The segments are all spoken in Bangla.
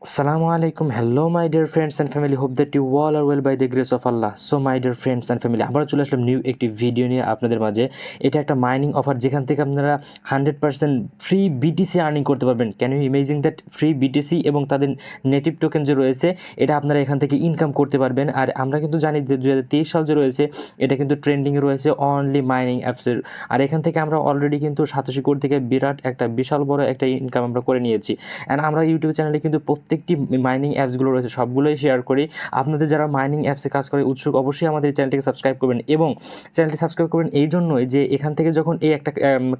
Assalamualaikum, hello my dear friends and family, hope that you all are well by the grace of Allah. So my dear friends and family, আমরা চলে আসলাম নিউ একটি ভিডিও নিয়ে আপনাদের মাঝে। এটা একটা মাইনিং অফার যেখান থেকে আপনারা 100% ফ্রি বিটিসি আর্নিং করতে পারবেন। Can you imagine that free BTC এবং তাদের নেটিভ টোকেন যে রয়েছে এটা আপনারা এখান থেকে ইনকাম করতে পারবেন। আর আমরা কিন্তু জানি যে 2023 সাল যে রয়েছে এটা কিন্তু ট্রেন্ডিংয়ে রয়েছে অনলি মাইনিং অ্যাপসের। আর এখান থেকে আমরা অলরেডি কিন্তু 87 কোটি থেকে বিরাট একটা বিশাল বড় একটা ইনকাম আমরা করে নিয়েছি। অ্যান্ড আমরা ইউটিউব চ্যানেলে কিন্তু প্রত্যেকটি মাইনিং অ্যাপসগুলো রয়েছে সবগুলোই শেয়ার করি। আপনাদের যারা মাইনিং অ্যাপসে কাজ করে উৎসুক অবশ্যই আমাদের চ্যানেলটিকে সাবস্ক্রাইব করবেন এবং চ্যানেলটি সাবস্ক্রাইব করবেন এই জন্যই যে এখান থেকে যখন এই একটা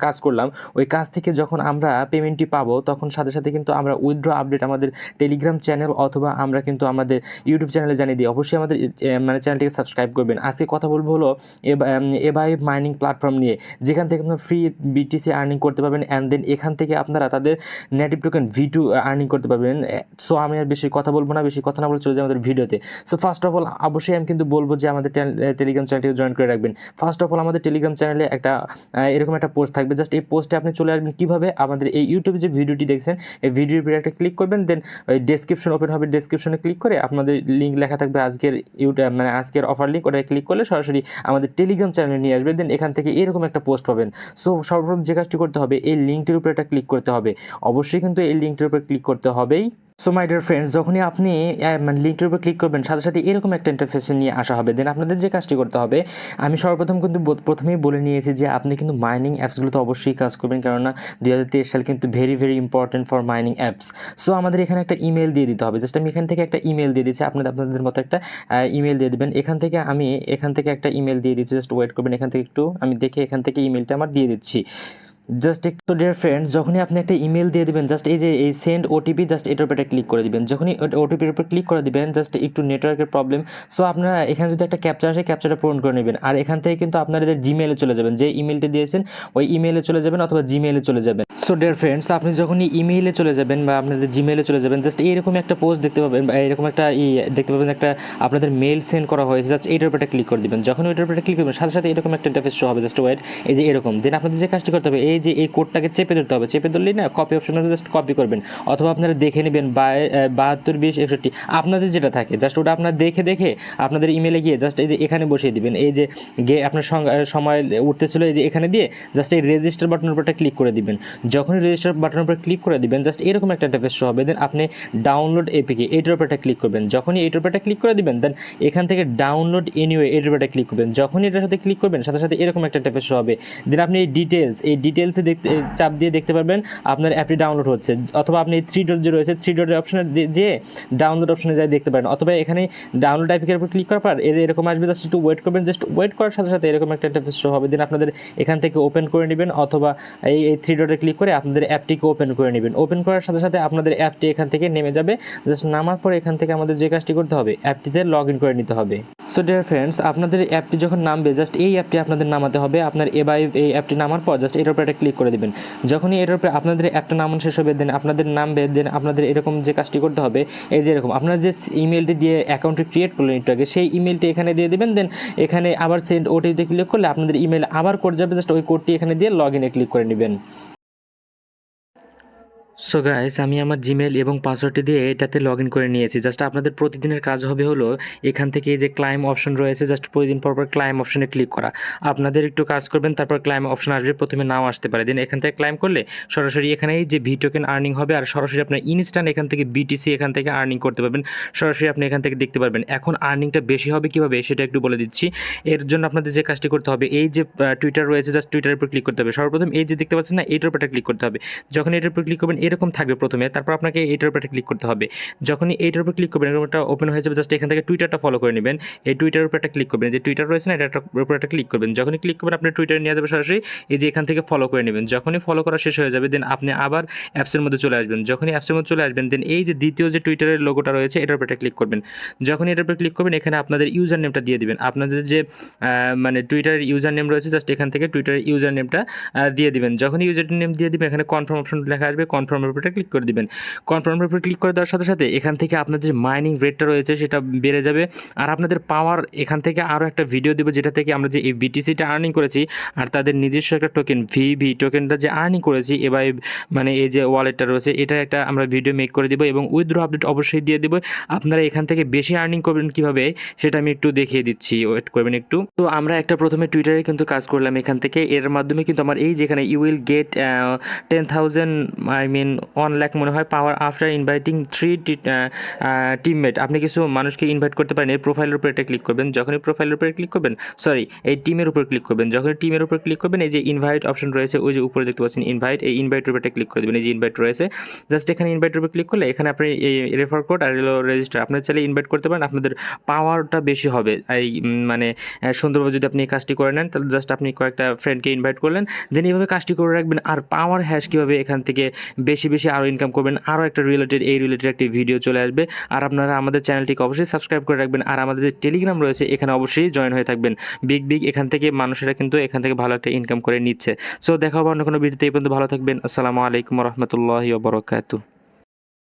কাজ করলাম ওই কাজ থেকে যখন আমরা পেমেন্টটি পাবো তখন সাথে সাথে কিন্তু আমরা উইথড্র আপডেট আমাদের টেলিগ্রাম চ্যানেল অথবা আমরা কিন্তু আমাদের ইউটিউব চ্যানেলে জানিয়ে দিই। অবশ্যই আমাদের চ্যানেলটিকে সাবস্ক্রাইব করবেন। আজকে কথা বলবো হলো এবাই মাইনিং প্ল্যাটফর্ম নিয়ে যেখান থেকে আপনারা ফ্রি বিটিসি আর্নিং করতে পারবেন অ্যান্ড দেন এখান থেকে আপনারা তাদের নেটিভ টোকেন V2 আর্নিং করতে পারবেন। সো আমি আর বেশি কথা বলবো না, বেশি কথা না বলে চলে যাই আমাদের ভিডিওতে। সো ফার্স্ট অফ অল অবশ্যই আমি কিন্তু বলবো যে আমাদের টেলিগ্রাম চ্যানেলটিকে জয়েন করে রাখবেন। ফার্স্ট অফ অল আমাদের টেলিগ্রাম চ্যানেলে একটা এরকম একটা পোস্ট থাকবে। জাস্ট এই পোস্টে আপনি চলে আসবেন কীভাবে আমাদের এই ইউটিউবে যে ভিডিওটি দেখছেন এই ভিডিওর উপরে একটা ক্লিক করবেন, দেন ওই ডেসক্রিপশন ওপেন হবে, ডেসক্রিপশনে ক্লিক করে আপনাদের লিঙ্ক লেখা থাকবে আজকের আজকের অফার লিঙ্ক, ওটা ক্লিক করলে সরাসরি আমাদের টেলিগ্রাম চ্যানেলে নিয়ে আসবে। দেন এখান থেকে এরকম একটা পোস্ট পাবেন। সো সর্বপ্রথম যে কাজটি করতে হবে এই লিঙ্কটির উপরে একটা ক্লিক করতে হবে। অবশ্যই কিন্তু এই লিঙ্কটির উপরে ক্লিক করতে হবেই। সো মাই ডিয়ার ফ্রেন্ডস, যখনই আপনি লিঙ্কটির উপর ক্লিক করবেন সাথে সাথে এরকম একটা ইন্টারফেস নিয়ে আসা হবে। দেন আপনাদের যে কাজটি করতে হবে আমি সর্বপ্রথম কিন্তু প্রথমেই বলে নিয়েছি যে আপনি কিন্তু মাইনিং অ্যাপসগুলোতে অবশ্যই কাজ করবেন, কেননা 2023 সাল কিন্তু very very important for mining apps. So আমাদের এখানে একটা ইমেল দিয়ে দিতে হবে। জাস্ট আমি এখান থেকে একটা ইমেল দিয়ে দিচ্ছি, আপনাদের মতো একটা ইমেল দিয়ে দেবেন। এখান থেকে একটা ইমেল দিয়ে দিচ্ছি, জাস্ট ওয়েট করবেন। এখান থেকে একটু আমি দেখে এখান থেকে ইমেলটা আমার দিয়ে দিচ্ছি। জাস্ট একটু ডিয়ার ফ্রেন্ডস, যখনই আপনি একটা ইমেল দিয়ে দেবেন জাস্ট এই যে এই সেন্ড ওটিপি জাস্ট এটার উপরে ক্লিক করে দিবেন। যখনই ওটিপির উপর ক্লিক করে দিবেন জাস্ট একটু নেটওয়ার্কের প্রবলেম, সো আপনারা এখানে যদি একটা ক্যাপচা আসে ক্যাপচাটা পূরণ করে নেবেন। আর এখান থেকে কিন্তু আপনাদের জিমেলে চলে যাবেন, যে ইমেলটি দিয়েছেন ওই ইমেলে চলে যাবেন অথবা জিমেলে চলে যাবেন। সো ডিয়ার ফ্রেন্ডস, আপনি যখনই ইমেইলে চলে যাবেন বা আপনাদের জিমেলে চলে যাবেন জাস্ট এইরকম একটা পোস্ট দেখতে পাবেন বা এরকম একটা দেখতে পাবেন, একটা আপনাদের মেল সেন্ড করা হয়েছে। জাস্ট এইটার উপরে ক্লিক করে দিবেন। যখন ওইটার উপরে ক্লিক করবেন সাথে সাথে এরকম একটা ইন্টারফেস শো হবে। জাস্ট ওয়েট, এই যে এরকম। দেন আপনাদের যে কাজটি করতে হবে এই যে এই কোডটাকে চেপে ধরতে হবে। চেপে ধরলেই না কপি অপশন জাস্ট কপি করবেন অথবা আপনারা দেখে নেবেন 722061 আপনাদের যেটা থাকে জাস্ট ওটা আপনারা দেখে আপনাদের ইমেলে গিয়ে জাস্ট এই যে এখানে বসিয়ে দিবেন। এই যে আপনার সময় উঠতেছিল এই যে এখানে দিয়ে জাস্ট এই রেজিস্টার বাটনের উপরটা ক্লিক করে দিবেন। যখনই রেজিস্টার বাটনের উপর ক্লিক করে দিবেন জাস্ট এরকম একটা ইন্টারফেস শো হবে। দেন আপনি ডাউনলোড এপিকে এইটার উপরটা ক্লিক করবেন। যখনই এইটার উপরটা ক্লিক করে দিবেন দেন এখান থেকে ডাউনলোড এনিওয়ে এইটার উপরটা ক্লিক করবেন। যখনই এটার সাথে ক্লিক করবেন সাথে সাথে এরকম একটা ইন্টারফেস শো হবে। দেন আপনি এই ডিটেলসে চাপ দিয়ে দেখতে পারবেন আপনার অ্যাপটি ডাউনলোড হচ্ছে, অথবা আপনি এই 3 ডট যে রয়েছে 3 ডটের অপশনে যে ডাউনলোড অপশনে যাই দেখতে পারেন, অথবা এখানে ডাউনলোড এপিকের উপর ক্লিক করার পর এরকম আসবে। জাস্ট একটু ওয়েট করবেন। জাস্ট ওয়েট করার সাথে সাথে এরকম একটা ইন্টারফেস শো হবে। দেন আপনাদের এখান থেকে ওপেন করে নেবেন অথবা এই 3 ডটে ক্লিক করে আপনাদের অ্যাপটিকে ওপেন করে নেবেন। ওপেন করার সাথে সাথে আপনাদের অ্যাপটি এখান থেকে নেমে যাবে। জাস্ট নামার পরে এখান থেকে আমাদের যে কাজটি করতে হবে অ্যাপটিতে লগ ইন করে নিতে হবে। সো ডিয়ার ফ্রেন্ডস, আপনাদের অ্যাপটি যখন নামবে জাস্ট এই অ্যাপটি আপনাদের নামাতে হবে। আপনার এই অ্যাপটি নামার পর জাস্ট এটার উপরে একটা ক্লিক করে দেবেন। যখনই এটার উপরে আপনাদের অ্যাপটা নামানো শেষ হবে দেন আপনাদের নামবে। দেন আপনাদের এরকম যে কাজটি করতে হবে এই যে এরকম আপনারা যে ইমেলটি দিয়ে অ্যাকাউন্টটি ক্রিয়েট করলেন একটু আগে সেই ইমেলটি এখানে দিয়ে দেবেন। দেন এখানে আবার সেন্ড ওটিপিতে ক্লিক করলে আপনাদের ইমেল আবার কোড যাবে। জাস্ট ওই কোডটি এখানে দিয়ে লগ ইনে ক্লিক করে নেবেন। সো গাইস, আমি আমার জিমেল এবং পাসওয়ার্ডটি দিয়ে এটাতে লগ ইন করে নিয়েছি। জাস্ট আপনাদের প্রতিদিনের কাজ হবে হলো এখান থেকে এই যে ক্লাইম অপশন রয়েছে জাস্ট প্রতিদিন পর ক্লাইম অপশনে ক্লিক করা। আপনাদের একটু কাজ করবেন, তারপর ক্লাইম অপশন আসবে, প্রথমে নাও আসতে পারে। দেন এখান থেকে ক্লাইম করলে সরাসরি এখানে যে ভি টোকেন আর্নিং হবে আর সরাসরি আপনার ইনস্ট্যান্ট এখান থেকে বিটিসি এখান থেকে আর্নিং করতে পারবেন। সরাসরি আপনি এখান থেকে দেখতে পারবেন। এখন আর্নিংটা বেশি হবে কীভাবে সেটা একটু বলে দিচ্ছি। এর জন্য আপনাদের যে কাজটি করতে হবে এই যে টুইটার রয়েছে জাস্ট টুইটারের উপর ক্লিক করতে হবে। সর্বপ্রথম এই যে দেখতে পাচ্ছেন না এইটার উপরে ক্লিক করতে হবে। যখন এটার উপর ক্লিক করবেন এরকম থাকবে প্রথমে, তারপর আপনাকে এইটার উপরে ক্লিক করতে হবে। যখনই এইটার উপর ক্লিক করবেন এরকম একটা ওপেন হয়ে যাবে। জাস্ট এখান থেকে টুইটারটা ফলো করে নেবেন। এই টুইটারের উপরে একটা ক্লিক করবেন, যে টুইটার রয়েছে না এটার উপরে একটা ক্লিক করবেন। যখনই ক্লিক করবেন আপনি টুইটারে নিয়ে যাবে সরাসরি এই যে এখান থেকে ফলো করে নেবেন। যখনই ফলো করা শেষ হয়ে যাবে দেন আপনি আবার অ্যাপসের মধ্যে চলে আসবেন। যখনই অ্যাপসের মধ্যে চলে আসবেন দেন এই যে দ্বিতীয় যে টুইটারের লোগোটা রয়েছে এটার উপরে ক্লিক করবেন। যখনই এটার উপরে ক্লিক করবেন এখানে আপনাদের ইউজার নেমটা দিয়ে দিবেন। আপনাদের যে টুইটারের ইউজার নেম রয়েছে জাস্ট এখান থেকে টুইটারের ইউজার নেমটা দিয়ে দিবেন। যখনই ইউজার নেম দিয়ে দিবেন এখানে কনফার্ম অপশন লেখা আসবে, কনফার্ম কনফার্মের উপরে ক্লিক করে দিবেন। কনফার্মের উপরে ক্লিক করে দেওয়ার সাথে সাথে এখান থেকে আপনাদের যে মাইনিং রেটটা রয়েছে সেটা বেড়ে যাবে। আর আপনাদের পাওয়ার এখান থেকে আরও একটা ভিডিও দেবো যেটা থেকে আমরা যে এই বিটিসিটা আর্নিং করেছি আর তাদের নিজস্ব একটা টোকেন ভিভি টোকেনটা যে আর্নিং করেছি এবার মানে এই যে ওয়ালেটটা রয়েছে এটার একটা আমরা ভিডিও মেক করে দিব এবং উইথড্র আপডেট অবশ্যই দিয়ে দেবো। আপনারা এখান থেকে বেশি আর্নিং করবেন কীভাবে সেটা আমি একটু দেখিয়ে দিচ্ছি, ওয়েট করবেন একটু। তো আমরা একটা প্রথমে টুইটারে কিন্তু কাজ করলাম এখান থেকে, এর মাধ্যমে কিন্তু আমার এই যেখানে you will get 10,000 I mean 1 lakh মনে হয় পাওয়ার আফটার ইনভাইটিং 3 টিমমেট। আপনি কিছু মানুষকে ইনভাইট করতে পারেন। এই প্রোফাইলের উপরে এটা ক্লিক করবেন, যখনই প্রোফাইলের উপরে ক্লিক করবেন এই টিমের উপর ক্লিক করবেন, যখন টিমের উপর ক্লিক করবেন এই যে ইনভাইট অপশন রয়েছে ওই যে উপরে দেখতে পাচ্ছেন ইনভাইট, এই ইনভাইটের উপরে ক্লিক করে দেবেন। এই যে ইনভাইট রয়েছে জাস্ট এখানে ইনভাইটের উপর ক্লিক করলে এখানে আপনি এই রেফার কোড আর রেজিস্টার আপনার চাইলে ইনভাইট করতে পারেন, আপনাদের পাওয়ারটা বেশি হবে। এই মানে সুন্দরভাবে যদি আপনি এই কাজটি করে নেন তাহলে জাস্ট আপনি কয়েকটা ফ্রেন্ডকে ইনভাইট করলেন, দেন এইভাবে কাজটি করে রাখবেন। আর পাওয়ার হ্যাশ কীভাবে এখান থেকে বেশি বেশি আরও ইনকাম করবেন আরও একটা রিলেটেড একটি ভিডিও চলে আসবে। আর আপনারা আমাদের চ্যানেলটিকে অবশ্যই সাবস্ক্রাইব করে রাখবেন আর আমাদের যে টেলিগ্রাম রয়েছে এখানে অবশ্যই জয়েন হয়ে থাকবেন। বিগ এখান থেকে মানুষেরা কিন্তু এখান থেকে ভালো একটা ইনকাম করে নিচ্ছে। সো দেখা হবে অন্য কোনো ভিডিওতে, এই পর্যন্ত ভালো থাকবেন। আসসালামু আলাইকুম রহমতুল্লাহি ওয়া বারাকাতুহু।